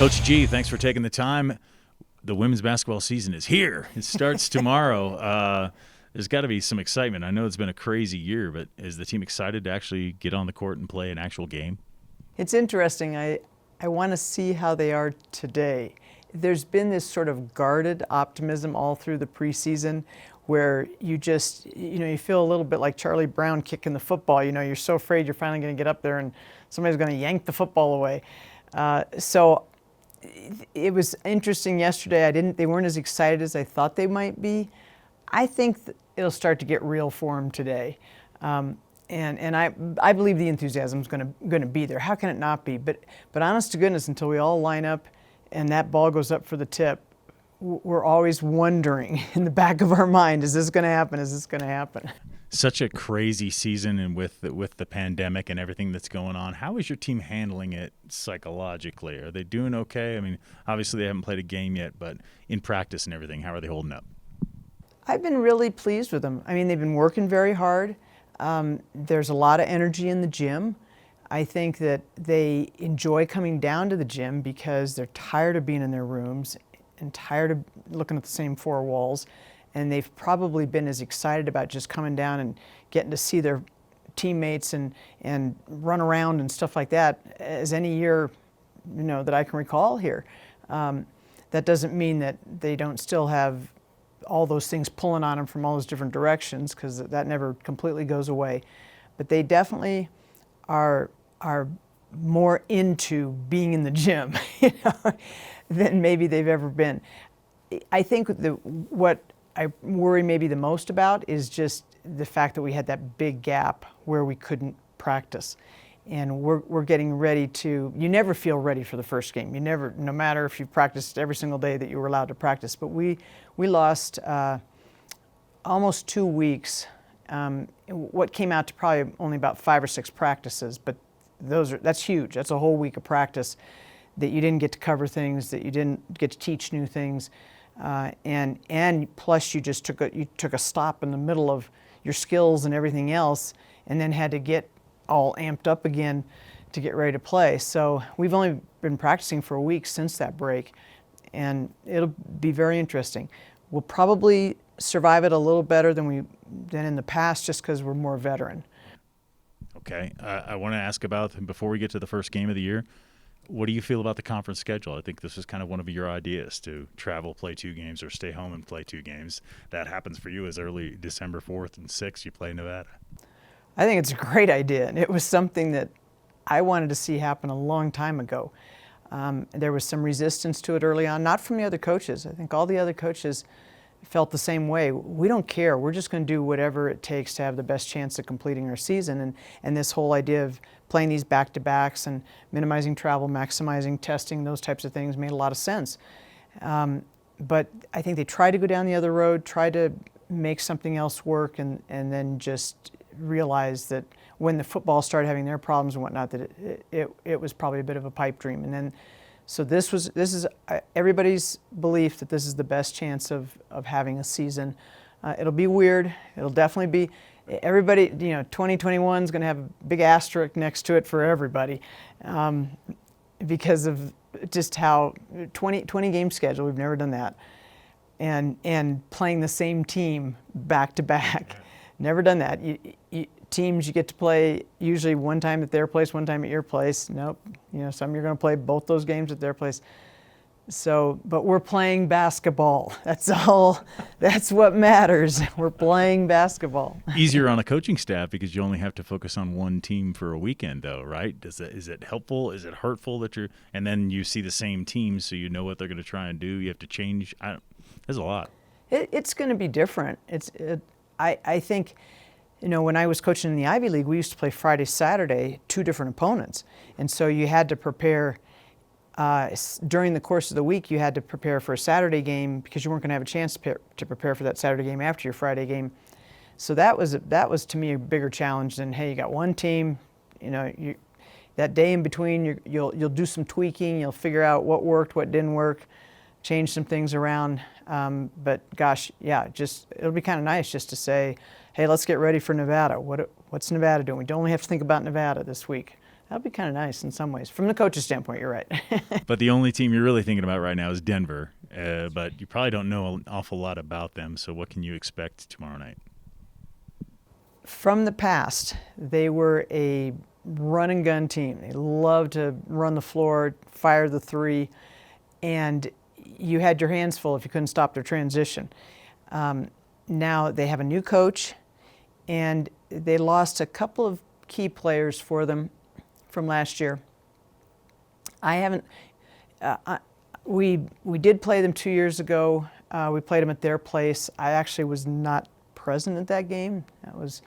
Coach G, thanks for taking the time. The women's basketball season is here. It starts tomorrow. There's got to be some excitement. I know it's been a crazy year, but is the team excited to actually get on the court and play an actual game? It's interesting. I want to see how they are today. There's been this sort of guarded optimism all through the preseason where you just, you feel a little bit like Charlie Brown kicking the football. You're so afraid you're finally going to get up there and somebody's going to yank the football away. So it was interesting yesterday. They weren't as excited as I thought they might be. I think it'll start to get real for them today. And I believe the enthusiasm is going to be there. How can it not be? But honest to goodness, until we all line up and that ball goes up for the tip, we're always wondering in the back of our mind, is this going to happen? Is this going to happen? Such a crazy season, and with the pandemic and everything that's going on, how is your team handling it psychologically? Are they doing okay? I mean, obviously they haven't played a game yet, but in practice and everything, how are they holding up? I've been really pleased with them. I mean, they've been working very hard. There's a lot of energy in the gym. I think that they enjoy coming down to the gym because they're tired of being in their rooms and tired of looking at the same four walls. And they've probably been as excited about just coming down and getting to see their teammates and run around and stuff like that as any year, that I can recall here. That doesn't mean that they don't still have all those things pulling on them from all those different directions, because that never completely goes away. But they definitely are more into being in the gym than maybe they've ever been. I think what I worry maybe the most about is just the fact that we had that big gap where we couldn't practice. And we're getting ready to, you never feel ready for the first game. You never, no matter if you've practiced every single day that you were allowed to practice. But we lost almost 2 weeks. What came out to probably only about 5 or 6 practices, but that's huge. That's a whole week of practice that you didn't get to cover things, that you didn't get to teach new things. And plus you just took a stop in the middle of your skills and everything else, and then had to get all amped up again to get ready to play. So we've only been practicing for a week since that break, and it'll be very interesting. We'll probably survive it a little better than in the past, just because we're more veteran. Okay, I want to ask about, before we get to the first game of the year, what do you feel about the conference schedule? I think this is kind of one of your ideas, to travel, play 2 games, or stay home and play 2 games. That happens for you as early December 4th and 6th. You play Nevada. I think it's a great idea, and it was something that I wanted to see happen a long time ago. There was some resistance to it early on, not from the other coaches. I think all the other coaches felt the same way. We don't care. We're just going to do whatever it takes to have the best chance of completing our season. And this whole idea of playing these back-to-backs and minimizing travel, maximizing testing, those types of things made a lot of sense. But I think they tried to go down the other road, tried to make something else work, and then just realized that when the football started having their problems and whatnot, that it was probably a bit of a pipe dream. And then, so this is everybody's belief that this is the best chance of having a season. It'll be weird. It'll definitely be, everybody, 2021 is going to have a big asterisk next to it for everybody, because of just how 20 game schedule. We've never done that. And playing the same team back to back. Never done that. Teams you get to play usually one time at their place, one time at your place. Nope. Some you're going to play both those games at their place. So, but we're playing basketball. That's all. That's what matters. We're playing basketball. Easier on a coaching staff because you only have to focus on one team for a weekend, though, right? Is it helpful? Is it hurtful that and then you see the same team, so you know what they're going to try and do? You have to change. There's a lot. It's going to be different. I think, when I was coaching in the Ivy League, we used to play Friday, Saturday, 2 different opponents. And so you had to prepare, during the course of the week, you had to prepare for a Saturday game because you weren't going to have a chance to prepare for that Saturday game after your Friday game. So that was to me a bigger challenge than, hey, you got one team, that day in between, you'll do some tweaking, you'll figure out what worked, what didn't work, change some things around. But gosh, yeah, it'll be kind of nice just to say, hey, let's get ready for Nevada. What's Nevada doing? We don't only have to think about Nevada this week. That'd be kind of nice in some ways. From the coach's standpoint, you're right. But the only team you're really thinking about right now is Denver. But you probably don't know an awful lot about them. So what can you expect tomorrow night? From the past, they were a run and gun team. They loved to run the floor, fire the three, and you had your hands full if you couldn't stop their transition. Now they have a new coach, and they lost a couple of key players for them from last year. I haven't. We did play them 2 years ago. We played them at their place. I actually was not present at that game. That was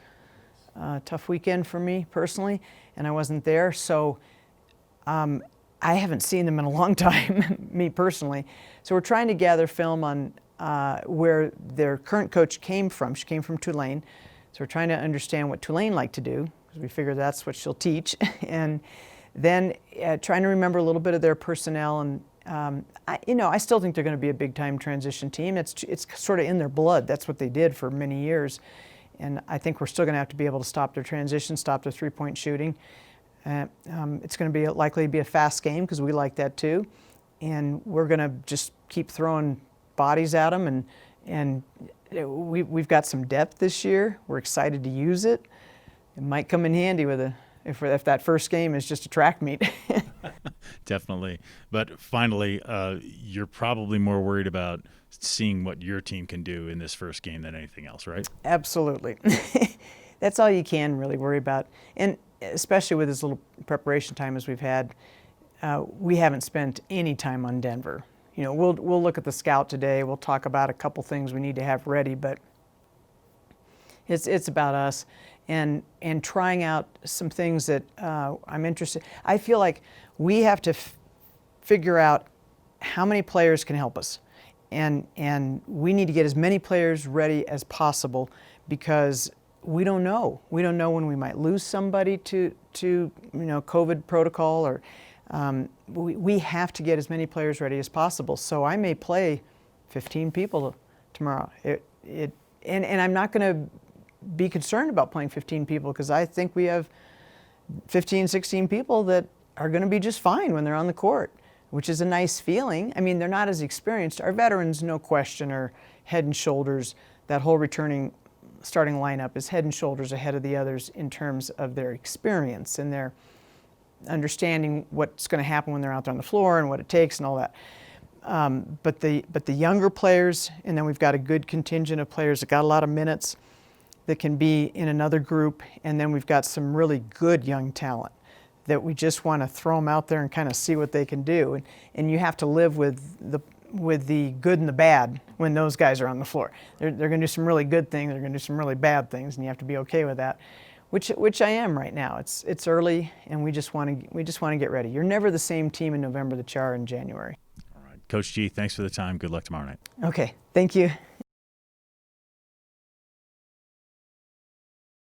a tough weekend for me personally, and I wasn't there. So I haven't seen them in a long time, me personally. So we're trying to gather film on where their current coach came from. She came from Tulane. So we're trying to understand what Tulane liked to do, because we figure that's what she'll teach. And then trying to remember a little bit of their personnel. And I still think they're going to be a big-time transition team. It's sort of in their blood. That's what they did for many years. And I think we're still going to have to be able to stop their transition, stop their three-point shooting. It's going to be likely to be a fast game, because we like that too. And we're going to just keep throwing bodies at them. And we've got some depth this year. We're excited to use it. It might come in handy if that first game is just a track meet. Definitely. But finally, you're probably more worried about seeing what your team can do in this first game than anything else, right? Absolutely. That's all you can really worry about. And especially with this little preparation time as we've had, we haven't spent any time on Denver. We'll look at the scout today. We'll talk about a couple things we need to have ready, but it's about us and trying out some things that I'm interested. I feel like we have to figure out how many players can help us, and we need to get as many players ready as possible, because we don't know. We don't know when we might lose somebody to COVID protocol, or we have to get as many players ready as possible. So I may play 15 people tomorrow. And I'm not going to be concerned about playing 15 people, because I think we have 15, 16 people that are going to be just fine when they're on the court, which is a nice feeling. I mean, they're not as experienced. Our veterans, no question, are head and shoulders. That whole returning starting lineup is head and shoulders ahead of the others in terms of their experience and their understanding what's going to happen when they're out there on the floor and what it takes and all that. But the younger players, and then we've got a good contingent of players that got a lot of minutes that can be in another group, and then we've got some really good young talent that we just want to throw them out there and kind of see what they can do. And you have to live with the good and the bad when those guys are on the floor. They're going to do some really good things. They're going to do some really bad things, and you have to be okay with that. Which I am right now. It's early, and we just want to get ready. You're never the same team in November that you are in January. All right, Coach G, thanks for the time. Good luck tomorrow night. Okay, thank you.